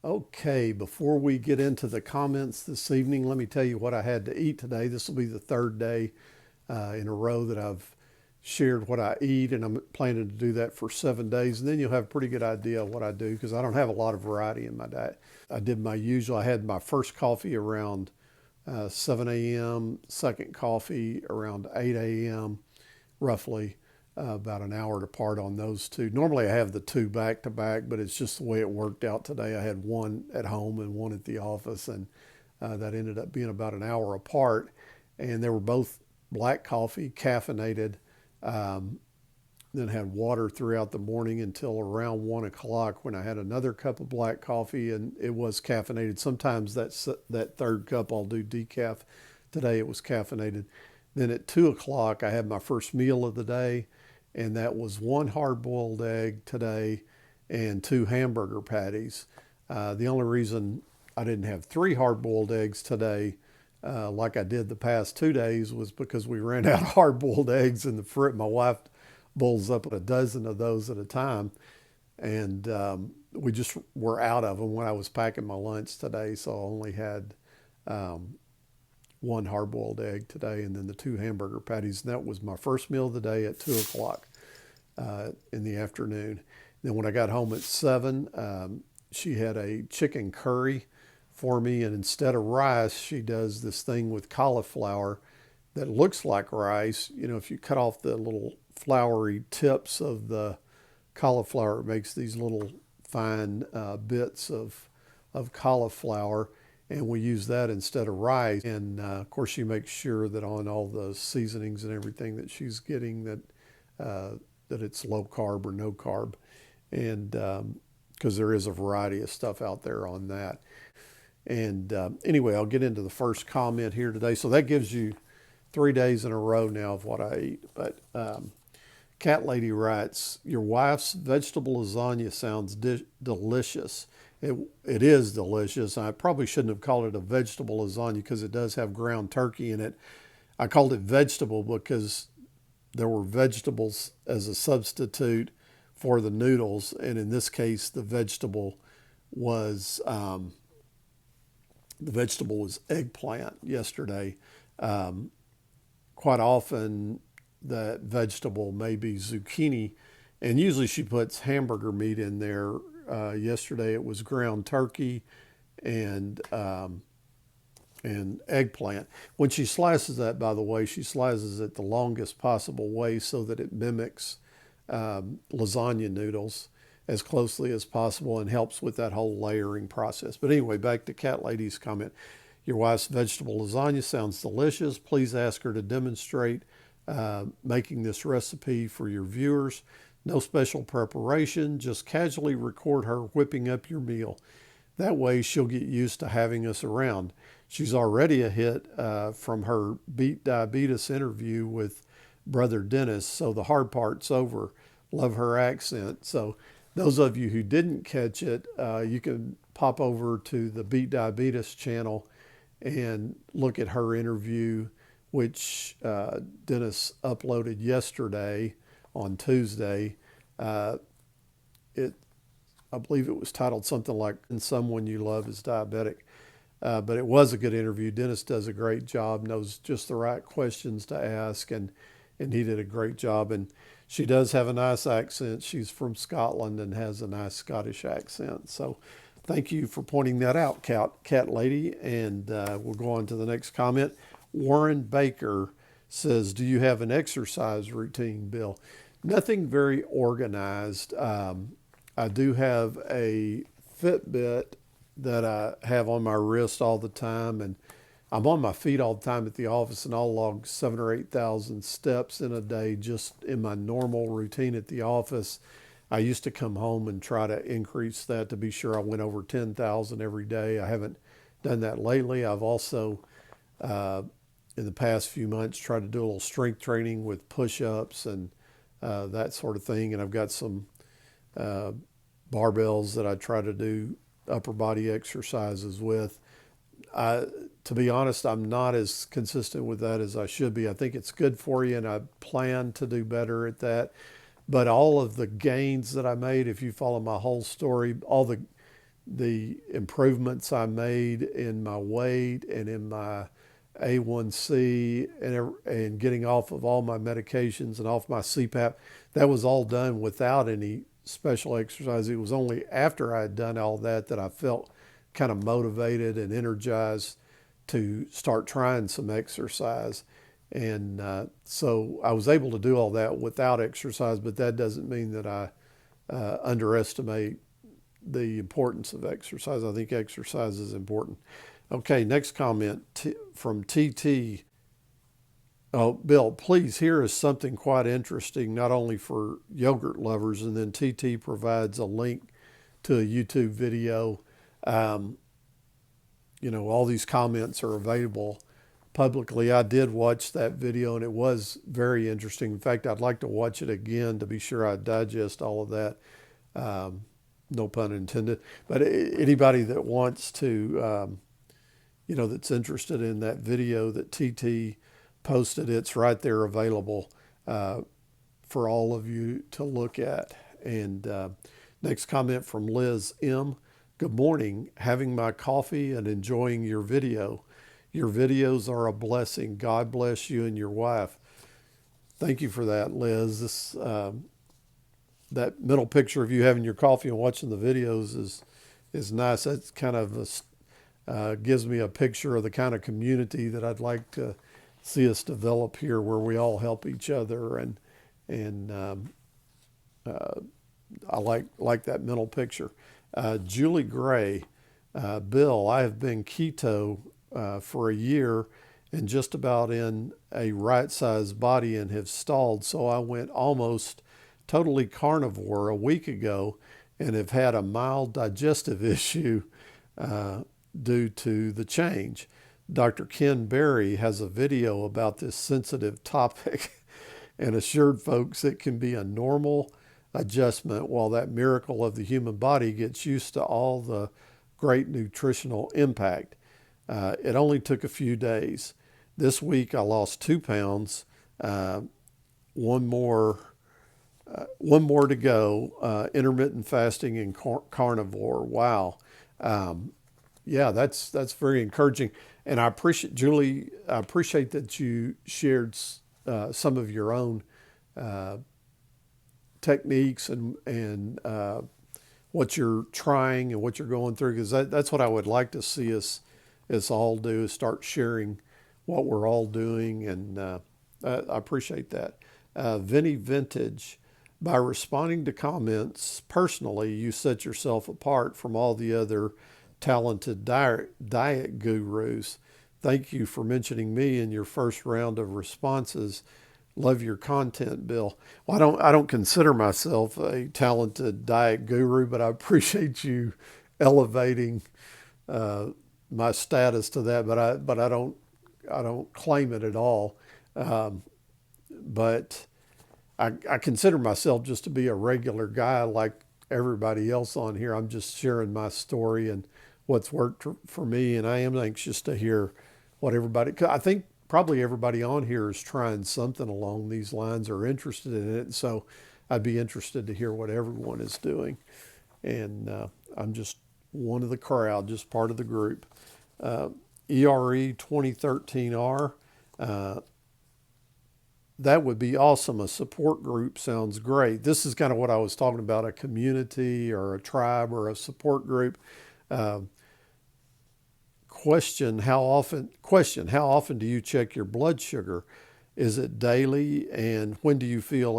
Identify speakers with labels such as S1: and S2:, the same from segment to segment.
S1: Okay, before we get into the comments this evening, let me tell you what I had to eat today. This will be the third day in a row that I've shared what I eat, and I'm planning to do that for 7 days. And then you'll have a pretty good idea of what I do because I don't have a lot of variety in my diet. I did my usual. I had my first coffee around 7 a.m., second coffee around 8 a.m., roughly about an hour apart on those two. Normally I have the two back to back, but it's just the way it worked out today. I had one at home and one at the office, and that ended up being about an hour apart. And they were both black coffee, caffeinated, um, then had water throughout the morning until around 1 o'clock when I had another cup of black coffee, and it was caffeinated. Sometimes that third cup I'll do decaf. Today it was caffeinated. Then at 2 o'clock I had my first meal of the day, and that was one hard-boiled egg today and two hamburger patties. The only reason I didn't have three hard-boiled eggs today, like I did the past 2 days, was because we ran out of hard-boiled eggs in the fridge. My wife bowls up a dozen of those at a time, and we just were out of them when I was packing my lunch today, so I only had um, one hard-boiled egg today and then the two hamburger patties. And that was my first meal of the day at 2 o'clock in the afternoon. Then when I got home at 7, she had a chicken curry for me, and instead of rice, she does this thing with cauliflower that looks like rice. You know, if you cut off the little floury tips of the cauliflower, it makes these little fine bits of cauliflower, and we use that instead of rice. And of course, she makes sure that on all the seasonings and everything that she's getting that it's low carb or no carb, and because there is a variety of stuff out there on that. And anyway, I'll get into the first comment here today. So that gives you 3 days in a row now of what I eat. But Cat Lady writes, your wife's vegetable lasagna sounds delicious. It is delicious. I probably shouldn't have called it a vegetable lasagna because it does have ground turkey in it. I called it vegetable because there were vegetables as a substitute for the noodles. And in this case, the vegetable was eggplant yesterday. Quite often that vegetable may be zucchini, and usually she puts hamburger meat in there. Yesterday it was ground turkey and eggplant. When she slices that, by the way, she slices it the longest possible way so that it mimics lasagna noodles as closely as possible and helps with that whole layering process. But anyway, back to Cat Lady's comment. Your wife's vegetable lasagna sounds delicious. Please ask her to demonstrate making this recipe for your viewers. No special preparation, just casually record her whipping up your meal. That way she'll get used to having us around. She's already a hit from her Beat Diabetes interview with Brother Dennis, so the hard part's over. Love her accent. So those of you who didn't catch it, you can pop over to the Beat Diabetes channel and look at her interview, which Dennis uploaded yesterday on Tuesday. It, I believe it was titled something like "And Someone You Love Is Diabetic." But it was a good interview. Dennis does a great job, knows just the right questions to ask, and he did a great job. And she does have a nice accent. She's from Scotland and has a nice Scottish accent. So thank you for pointing that out, Cat Lady. And we'll go on to the next comment. Warren Baker says, do you have an exercise routine, Bill? Nothing very organized. I do have a Fitbit that I have on my wrist all the time, and I'm on my feet all the time at the office, and I'll log 7,000 or 8,000 steps in a day just in my normal routine at the office. I used to come home and try to increase that to be sure I went over 10,000 every day. I haven't done that lately. I've also, in the past few months, tried to do a little strength training with push-ups and that sort of thing, and I've got some barbells that I try to do upper body exercises with. To be honest, I'm not as consistent with that as I should be. I think it's good for you, and I plan to do better at that. But all of the gains that I made, if you follow my whole story, all the the improvements I made in my weight and in my A1C and getting off of all my medications and off my CPAP. That was all done without any special exercise. It was only after I had done all that that I felt kind of motivated and energized to start trying some exercise. And so I was able to do all that without exercise, but that doesn't mean that I underestimate the importance of exercise. I think exercise is important. Okay, next comment from TT. Oh, Bill, please, here is something quite interesting, not only for yogurt lovers, and then TT provides a link to a YouTube video. All these comments are available publicly. I did watch that video and it was very interesting. In fact, I'd like to watch it again to be sure I digest all of that. No pun intended. But anybody that wants to, that's interested in that video that TT posted, it's right there available for all of you to look at. And next comment from Liz M. Good morning. Having my coffee and enjoying your video. Your videos are a blessing. God bless you and your wife. Thank you for that, Liz. That middle picture of you having your coffee and watching the videos is nice. That's kind of gives me a picture of the kind of community that I'd like to see us develop here, where we all help each other, and I like that middle picture. Julie Gray, Bill, I have been keto for a year and just about in a right-sized body and have stalled, so I went almost totally carnivore a week ago and have had a mild digestive issue due to the change. Dr. Ken Berry has a video about this sensitive topic and assured folks it can be a normal adjustment while that miracle of the human body gets used to all the great nutritional impact. It only took a few days. This week I lost 2 pounds, one more to go, intermittent fasting and carnivore. Wow. Yeah, that's very encouraging. And I appreciate, Julie, I appreciate that you shared some of your own techniques and what you're trying and what you're going through, because that's what I would like to see us all do, is start sharing what we're all doing. And I appreciate that. Vinny Vintage, by responding to comments personally, you set yourself apart from all the other talented diet gurus. Thank you for mentioning me in your first round of responses. Love your content, Bill. Well, I don't consider myself a talented diet guru, but I appreciate you elevating my status to that. But I don't claim it at all. But I consider myself just to be a regular guy like everybody else on here. I'm just sharing my story and what's worked for me, and I am anxious to hear what everybody. I think probably everybody on here is trying something along these lines or interested in it. So I'd be interested to hear what everyone is doing. And I'm just one of the crowd, just part of the group. ERE 2013R, that would be awesome. A support group sounds great. This is kind of what I was talking about, a community or a tribe or a support group. Question, how often do you check your blood sugar? Is it daily? And when do you feel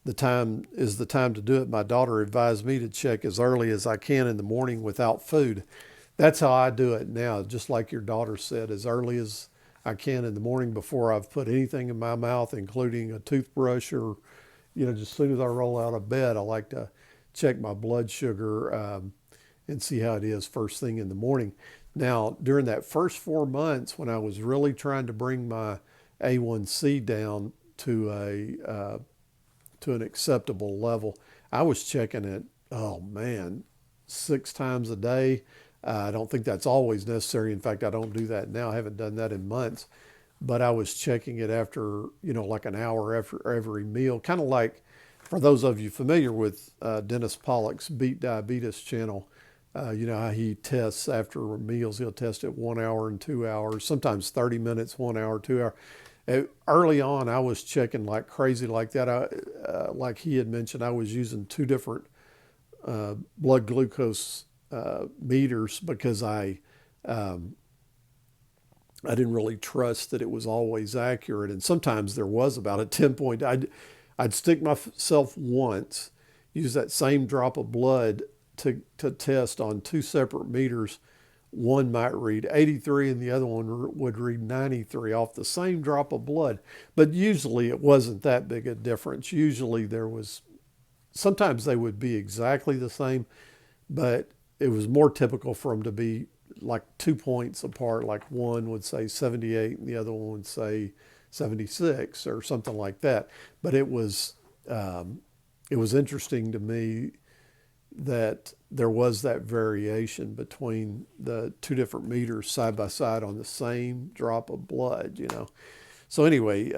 S1: the time to do it? My daughter advised me to check as early as I can in the morning without food. That's how I do it now, just like your daughter said, as early as I can in the morning before I've put anything in my mouth, including a toothbrush or, just as soon as I roll out of bed, I like to check my blood sugar and see how it is first thing in the morning. Now, during that first 4 months when I was really trying to bring my A1C down to an acceptable level, I was checking it, 6 times a day. I don't think that's always necessary. In fact, I don't do that now. I haven't done that in months. But I was checking it after, like an hour after every meal. Kind of like, for those of you familiar with Dennis Pollock's Beat Diabetes channel, You know how he tests after meals, he'll test at 1 hour and 2 hours, sometimes 30 minutes, 1 hour, 2 hour. Early on, I was checking like crazy like that. Like he had mentioned, I was using two different blood glucose meters because I didn't really trust that it was always accurate. And sometimes there was about a 10 point. I'd stick myself once, use that same drop of blood to test on two separate meters. One might read 83 and the other one would read 93 off the same drop of blood. But usually it wasn't that big a difference. Usually sometimes they would be exactly the same, but it was more typical for them to be like 2 points apart. Like one would say 78 and the other one would say 76 or something like that. But it was interesting to me that there was that variation between the two different meters side by side on the same drop of blood, you know. So anyway,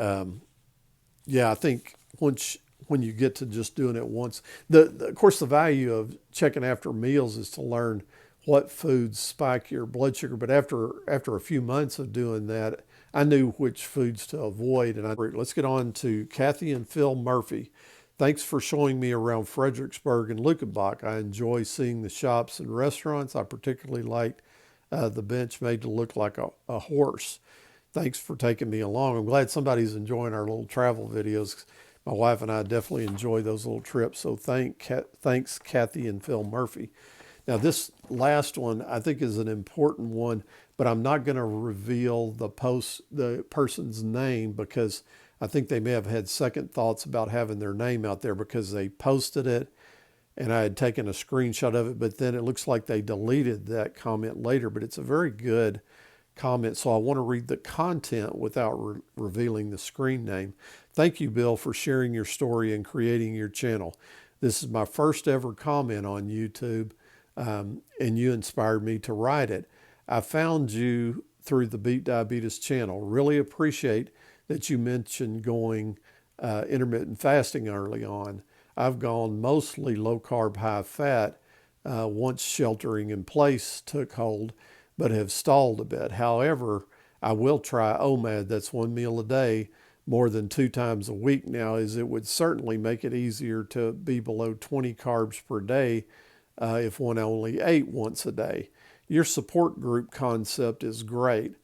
S1: yeah, I think when you get to just doing it once, of course the value of checking after meals is to learn what foods spike your blood sugar. But after a few months of doing that, I knew which foods to avoid. And let's get on to Kathy and Phil Murphy. Thanks for showing me around Fredericksburg and Luckenbach. I enjoy seeing the shops and restaurants. I particularly liked the bench made to look like a horse. Thanks for taking me along. I'm glad somebody's enjoying our little travel videos. My wife and I definitely enjoy those little trips. So thanks, Kathy and Phil Murphy. Now, this last one I think is an important one, but I'm not going to reveal the person's name because I think they may have had second thoughts about having their name out there because they posted it and I had taken a screenshot of it, but then it looks like they deleted that comment later. But it's a very good comment, so I want to read the content without revealing the screen name. Thank you, Bill, for sharing your story and creating your channel. This is my first ever comment on YouTube. And you inspired me to write it. I found you through the Beat Diabetes channel. Really appreciate that you mentioned going intermittent fasting early on. I've gone mostly low carb, high fat once sheltering in place took hold, but have stalled a bit. However, I will try OMAD, that's 1 meal a day, more than 2 times a week now, as it would certainly make it easier to be below 20 carbs per day if one only ate once a day. Your support group concept is great.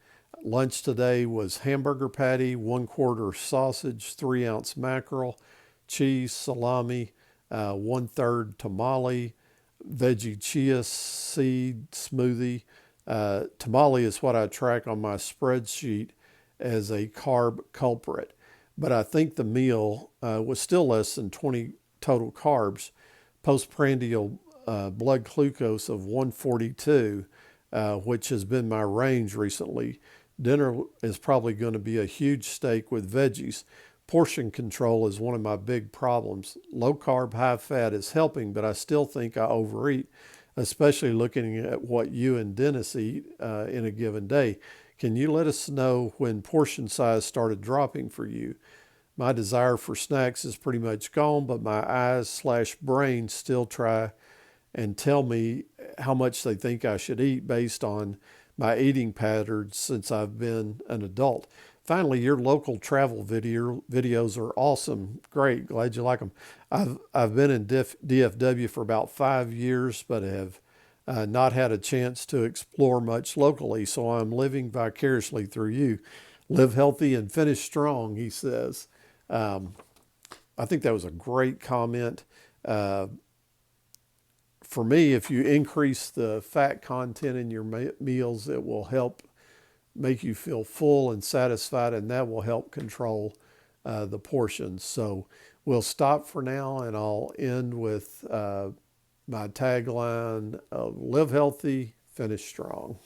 S1: Lunch today was hamburger patty, 1/4 sausage, 3-ounce mackerel, cheese, salami, 1/3 tamale, veggie chia seed smoothie. Tamale is what I track on my spreadsheet as a carb culprit, but I think the meal was still less than 20 total carbs. Postprandial blood glucose of 142, which has been my range recently. Dinner is probably going to be a huge steak with veggies. Portion control is one of my big problems. Low carb, high fat is helping, but I still think I overeat, especially looking at what you and Dennis eat in a given day. Can you let us know when portion size started dropping for you? My desire for snacks is pretty much gone, but my eyes/brain still try and tell me how much they think I should eat based on my eating patterns since I've been an adult. Finally, your local travel videos are awesome. Great, glad you like them. I've been in DFW for about 5 years, but have not had a chance to explore much locally, so I'm living vicariously through you. Live healthy and finish strong, he says. I think that was a great comment. For me, if you increase the fat content in your meals, it will help make you feel full and satisfied, and that will help control the portions. So we'll stop for now, and I'll end with my tagline of live healthy, finish strong.